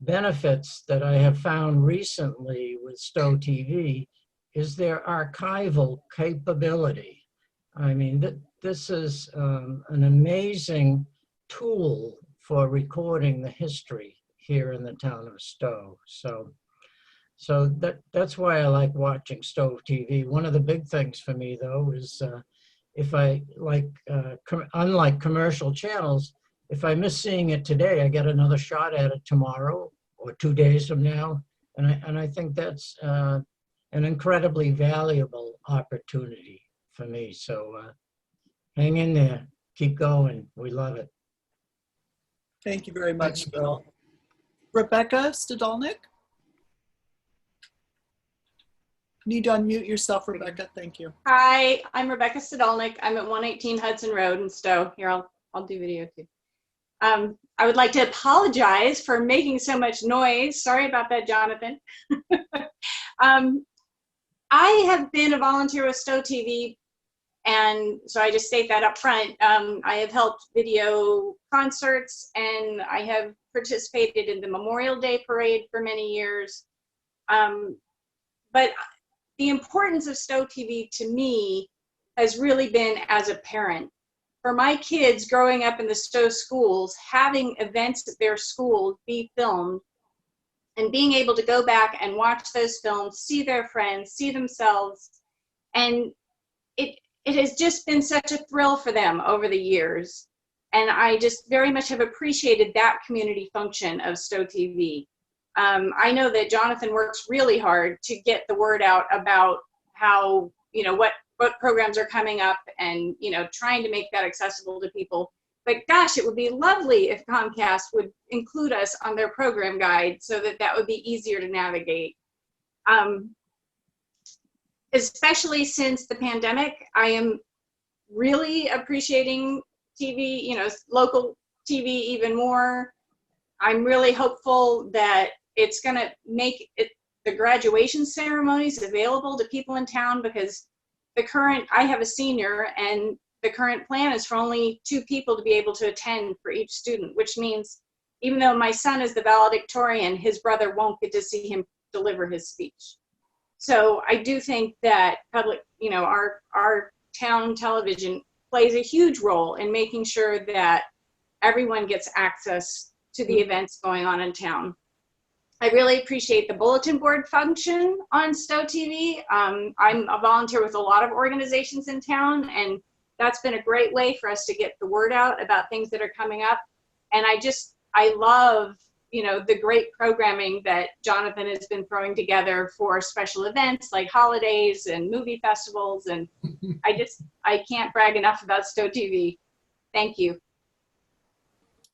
benefits that I have found recently with Stowe TV is their archival capability. I mean, this is an amazing tool for recording the history here in the town of Stowe. So that's why I like watching Stowe TV. One of the big things for me, though, is if I unlike commercial channels, if I miss seeing it today, I get another shot at it tomorrow or 2 days from now. And I think that's an incredibly valuable opportunity for me. So hang in there, keep going. We love it. Thank you very much, Phil. Rebecca Stadolnik? Need to unmute yourself, Rebecca. Thank you. Hi, I'm Rebecca Stadolnik. I'm at 118 Hudson Road in Stowe. Here, I'll do video too. I would like to apologize for making so much noise. Sorry about that, Jonathan. I have been a volunteer with Stowe TV, and so I just state that up front. I have helped video concerts, and I have participated in the Memorial Day Parade for many years. But the importance of Stowe TV to me has really been as a parent. For my kids growing up in the Stowe schools, having events at their school be filmed and being able to go back and watch those films, see their friends, see themselves, and it has just been such a thrill for them over the years. And I just very much have appreciated that community function of Stowe TV. I know that Jonathan works really hard to get the word out about how, what programs are coming up and, trying to make that accessible to people. But gosh, it would be lovely if Comcast would include us on their program guide so that would be easier to navigate. Especially since the pandemic, I am really appreciating TV, local TV even more. I'm really hopeful that it's going to make the graduation ceremonies available to people in town, because I have a senior, and the current plan is for only 2 people to be able to attend for each student, which means even though my son is the valedictorian, his brother won't get to see him deliver his speech. So I do think that our town television plays a huge role in making sure that everyone gets access to the events going on in town. I really appreciate the bulletin board function on Stowe TV. I'm a volunteer with a lot of organizations in town, and that's been a great way for us to get the word out about things that are coming up. And I love, the great programming that Jonathan has been throwing together for special events like holidays and movie festivals. And I can't brag enough about Stowe TV. Thank you.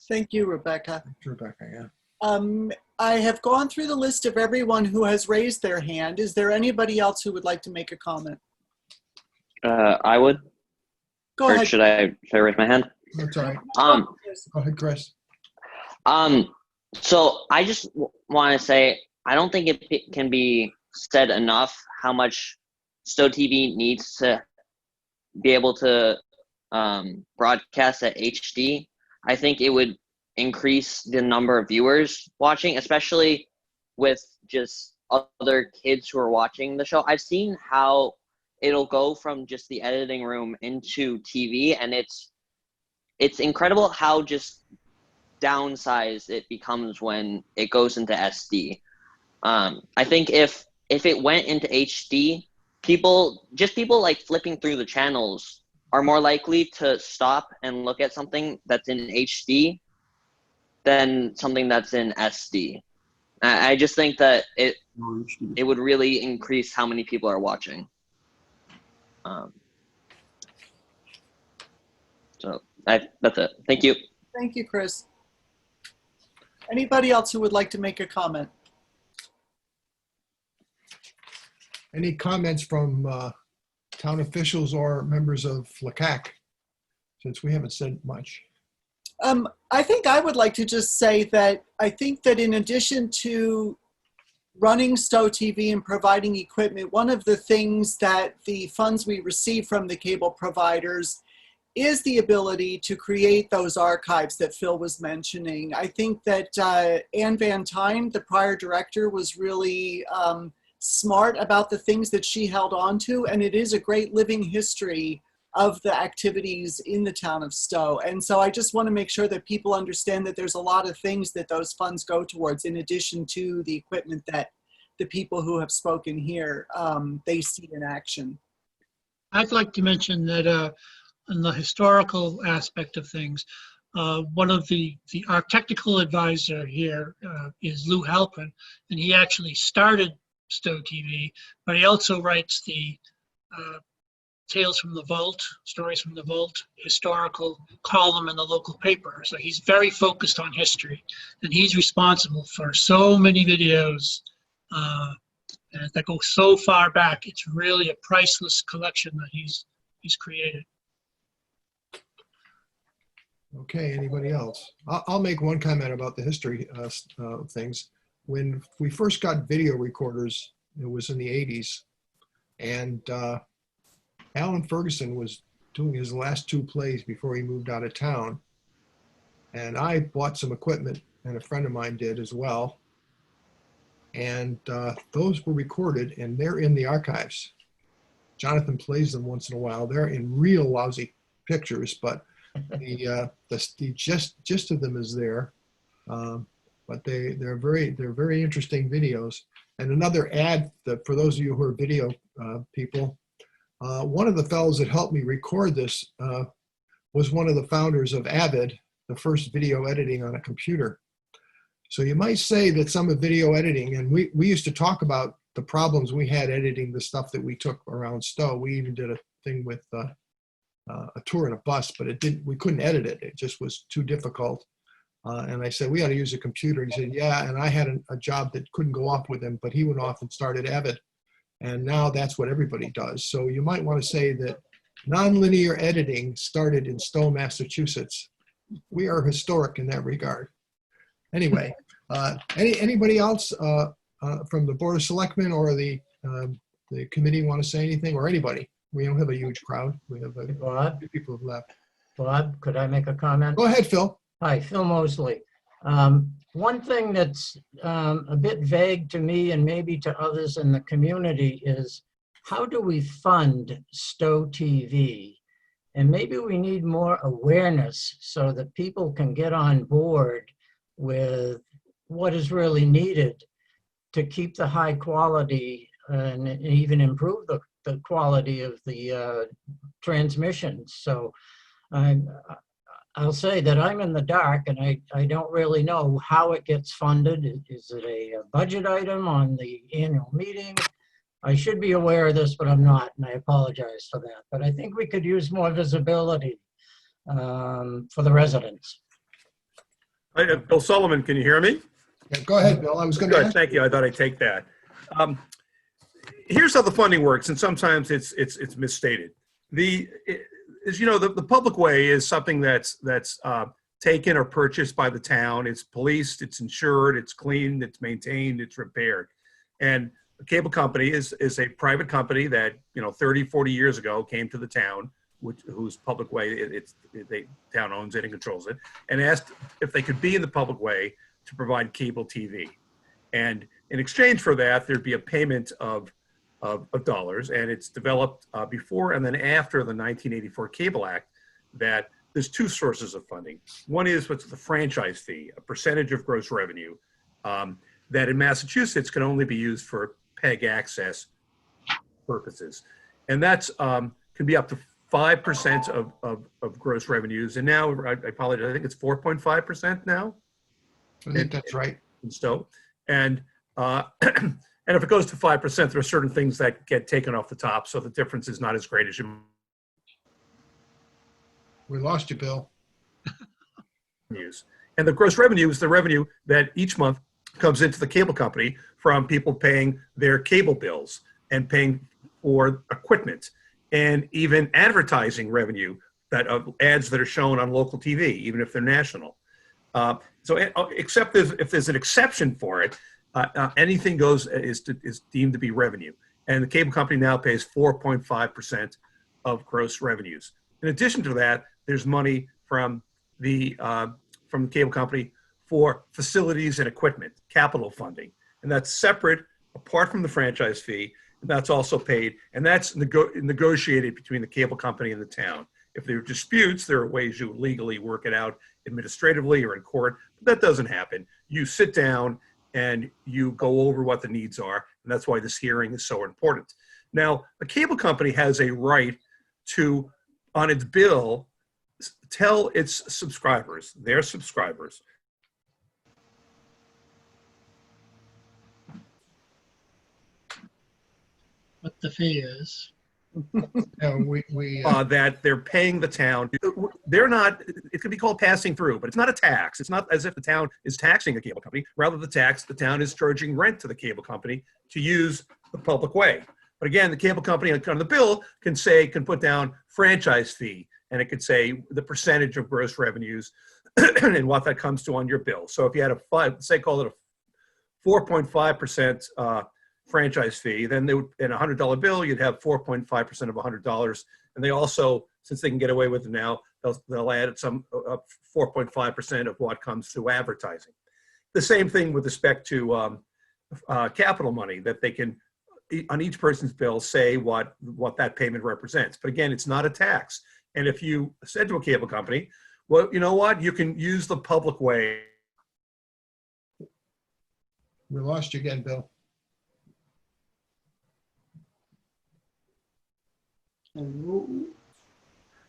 Thank you, Rebecca. Rebecca, yeah. I have gone through the list of everyone who has raised their hand. Is there anybody else who would like to make a comment? I would. Go or ahead. Should I raise my hand? That's all right. Go ahead, Chris. So I just want to say, I don't think it can be said enough how much Stowe TV needs to be able to broadcast at HD. I think it would increase the number of viewers watching, especially with just other kids who are watching the show. I've seen how it'll go from just the editing room into TV, and it's incredible how just downsized it becomes when it goes into SD. I think if it went into HD, people like flipping through the channels are more likely to stop and look at something that's in HD than something that's in SD. I just think that it would really increase how many people are watching. So that's it. Thank you. Thank you, Chris. Anybody else who would like to make a comment? Any comments from town officials or members of LACAC, since we haven't said much? I think I would like to just say that I think that in addition to running Stowe TV and providing equipment, one of the things that the funds we receive from the cable providers is the ability to create those archives that Phil was mentioning. I think that Anne Van Tyne, the prior director, was really smart about the things that she held on to, and it is a great living history of the activities in the town of Stowe. And so I just want to make sure that people understand that there's a lot of things that those funds go towards, in addition to the equipment that the people who have spoken here, they see in action. I'd like to mention that in the historical aspect of things, one of our technical advisor here is Lou Halpin, and he actually started Stowe TV, but he also writes the Tales from the Vault, Stories from the Vault, historical column in the local paper. So he's very focused on history, and he's responsible for so many videos that go so far back. It's really a priceless collection that he's created. Okay, anybody else? I'll make one comment about the history of things. When we first got video recorders, it was in the 80s, and Alan Ferguson was doing his last 2 plays before he moved out of town. And I bought some equipment, and a friend of mine did as well. And those were recorded, and they're in the archives. Jonathan plays them once in a while. They're in real lousy pictures, but the gist of them is there. But they're very interesting videos. And another ad that for those of you who are video people, one of the fellows that helped me record this was one of the founders of Avid, the first video editing on a computer. So you might say that some of video editing, and we used to talk about the problems we had editing the stuff that we took around Stowe. We even did a thing with a tour in a bus, but we couldn't edit it. It just was too difficult. And I said, we ought to use a computer. He said, yeah. And I had a job that couldn't go off with him, but he went off and started Avid. And now that's what everybody does. So you might want to say that nonlinear editing started in Stowe, Massachusetts. We are historic in that regard. Anyway, anybody else from the Board of Selectmen or the committee want to say anything, or anybody? We don't have a huge crowd. We have a few people who've left. Bob, could I make a comment? Go ahead, Phil. Hi, Phil Mosley. One thing that's a bit vague to me and maybe to others in the community is, how do we fund Stowe TV? And maybe we need more awareness so that people can get on board with what is really needed to keep the high quality and even improve the quality of the transmissions. So I'll say that I'm in the dark, and I don't really know how it gets funded. Is it a budget item on the annual meeting? I should be aware of this, but I'm not, and I apologize for that. But I think we could use more visibility for the residents. Bill Sullivan, can you hear me? Yeah, go ahead, Bill. I was going to Good, thank you. I thought I'd take that. Here's how the funding works, and sometimes it's misstated. As you know, the public way is something that's taken or purchased by the town. It's policed, it's insured, it's cleaned, it's maintained, it's repaired. And a cable company is a private company that 30, 40 years ago came to the town, whose public way the town owns it and controls it, and asked if they could be in the public way to provide cable TV. And in exchange for that, there'd be a payment of of dollars, and it's developed before and then after the 1984 Cable Act that there's two sources of funding. One is what's the franchise fee, a percentage of gross revenue that in Massachusetts can only be used for PEG access purposes. And that's can be up to 5% of gross revenues. And now, I apologize, I think it's 4.5% now. I think that's right. In Stowe. And and if it goes to 5%, there are certain things that get taken off the top, so the difference is not as great as you. We lost you, Bill. Use. And the gross revenue is the revenue that each month comes into the cable company from people paying their cable bills and paying for equipment and even advertising revenue that ads that are shown on local TV, even if they're national. So except if there's an exception for it, anything goes is deemed to be revenue. And the cable company now pays 4.5% of gross revenues. In addition to that, there's money from the cable company for facilities and equipment, capital funding. And that's separate, apart from the franchise fee, and that's also paid. And that's negotiated between the cable company and the town. If there are disputes, there are ways you legally work it out administratively or in court, but that doesn't happen. You sit down and you go over what the needs are, and that's why this hearing is so important. Now, a cable company has a right to, on its bill, tell its subscribers, their subscribers, what the fee is. That they're paying the town. They're not, it could be called passing through, but it's not a tax. It's not as if the town is taxing a cable company. Rather, the town is charging rent to the cable company to use the public way. But again, the cable company on the bill can put down franchise fee, and it could say the percentage of gross revenues and what that comes to on your bill. So if you had call it a 4.5% franchise fee, then they would, in a $100 bill, you'd have 4.5% of $100. And they also, since they can get away with it now, they'll add some 4.5% of what comes to advertising. The same thing with respect to capital money, that they can, on each person's bill, say what that payment represents. But again, it's not a tax. And if you said to a cable company, well, you know what, you can use the public way. We lost you again, Bill.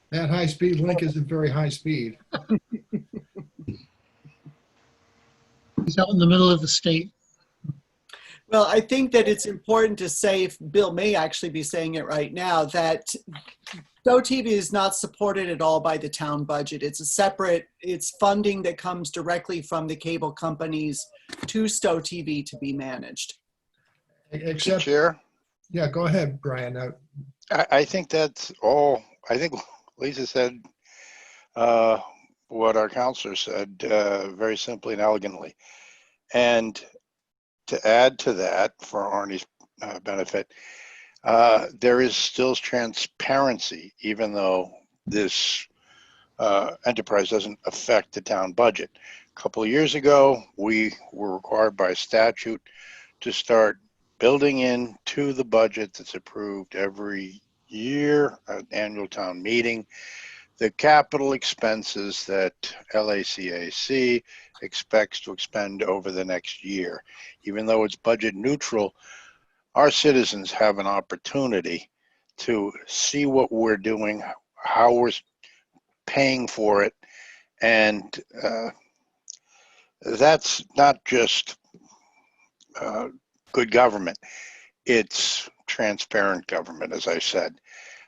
That high-speed link isn't very high speed. He's out in the middle of the state. Well, I think that it's important to say, if Bill may actually be saying it right now, that Stowe TV is not supported at all by the town budget. It's a separate, it's funding that comes directly from the cable companies to Stowe TV to be managed. Except, Chair? Yeah, go ahead, Brian. I think that's all. I think Lisa said what our counselor said very simply and elegantly. And to add to that, for Arnie's benefit, there is still transparency, even though this enterprise doesn't affect the town budget. A couple of years ago, we were required by statute to start building into the budget that's approved every year at annual town meeting the capital expenses that LACAC expects to expend over the next year. Even though it's budget neutral, our citizens have an opportunity to see what we're doing, how we're paying for it, and that's not just good government, it's transparent government, as I said.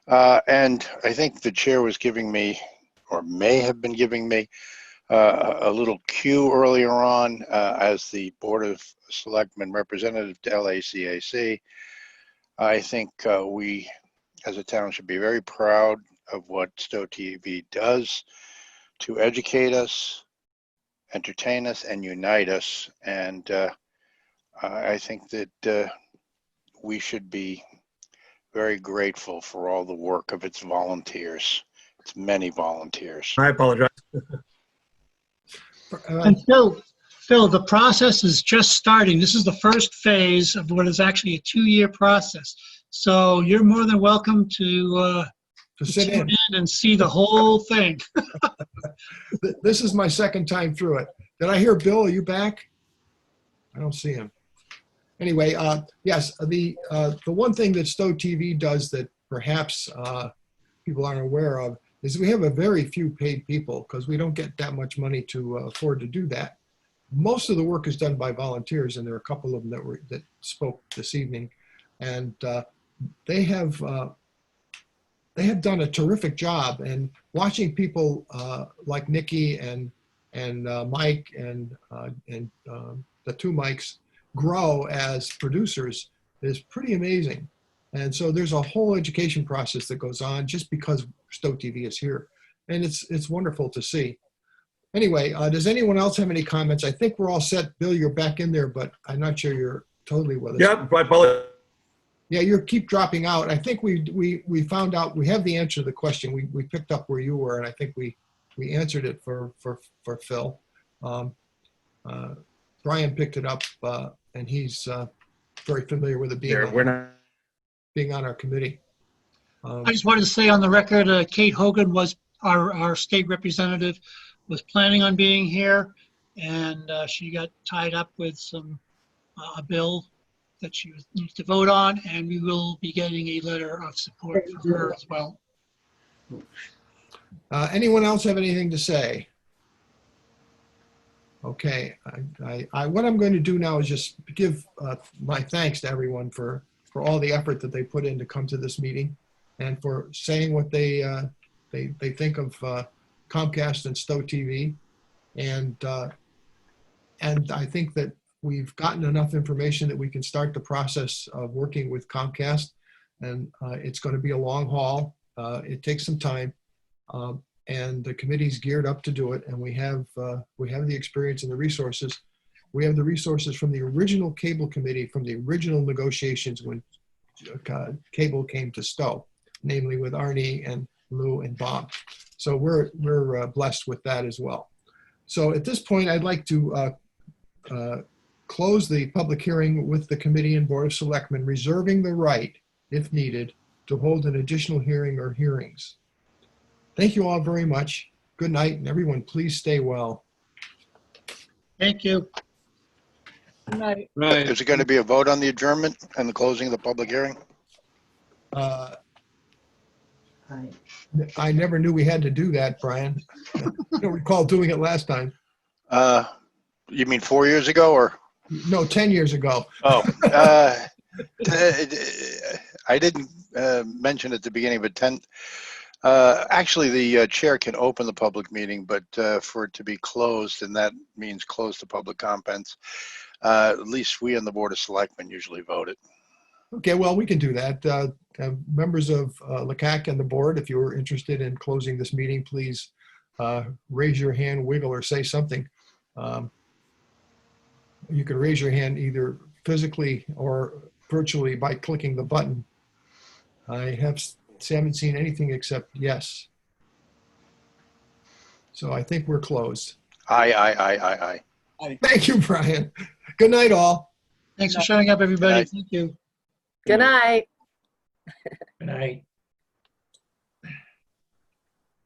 And I think the chair was giving me, or may have been giving me, a little cue earlier on as the Board of Selectmen representative to LACAC. I think we, as a town, should be very proud of what Stowe TV does to educate us, entertain us, and unite us. And I think that we should be very grateful for all the work of its volunteers. It's many volunteers. I apologize. And Phil, the process is just starting. This is the first phase of what is actually a 2-year process. So you're more than welcome to sit tune in and see the whole thing. This is my second time through it. Did I hear Bill? Are you back? I don't see him. Anyway, yes, the one thing that Stowe TV does that perhaps people aren't aware of is we have a very few paid people because we don't get that much money to afford to do that. Most of the work is done by volunteers, and there are a couple of them that spoke this evening, and they have done a terrific job. And watching people like Nikki and Mike and the two Mikes grow as producers is pretty amazing. And so there's a whole education process that goes on just because Stowe TV is here, and it's wonderful to see. Anyway, does anyone else have any comments? I think we're all set. Bill, you're back in there, but I'm not sure you're totally with us. Yeah, right. Yeah, you keep dropping out. I think we found out we have the answer to the question. We picked up where you were, and I think we answered it for Phil. Brian picked it up, and he's very familiar with it being on our committee. I just wanted to say on the record, Kate Hogan was our state representative, was planning on being here, and she got tied up with a bill that she needs to vote on, and we will be getting a letter of support for her as well. Anyone else have anything to say? Okay, what I'm going to do now is just give my thanks to everyone for all the effort that they put in to come to this meeting and for saying what they think of Comcast and Stowe TV. And I think that we've gotten enough information that we can start the process of working with Comcast. And it's going to be a long haul. It takes some time. And the committee's geared up to do it. And we have the experience and the resources. We have the resources from the original cable committee, from the original negotiations when cable came to Stowe, namely with Arnie and Lou and Bob. So we're blessed with that as well. So at this point, I'd like to close the public hearing with the committee and Board of Selectmen reserving the right, if needed, to hold an additional hearing or hearings. Thank you all very much. Good night, and everyone, please stay well. Thank you. Good night. Right. Is it going to be a vote on the adjournment and the closing of the public hearing? I never knew we had to do that, Brian. I don't recall doing it last time. You mean 4 years ago or? No, 10 years ago. Oh, I didn't mention at the beginning, but actually the chair can open the public meeting, but for it to be closed, and that means close to public comments, at least we and the Board of Selectmen usually vote it. Okay, well, we can do that. Members of LACAC and the board, if you're interested in closing this meeting, please raise your hand, wiggle, or say something. You can raise your hand either physically or virtually by clicking the button. I haven't seen anything except yes. So I think we're closed. Aye. Thank you, Brian. Good night, all. Thanks for showing up, everybody. Thank you. Good night. Good night.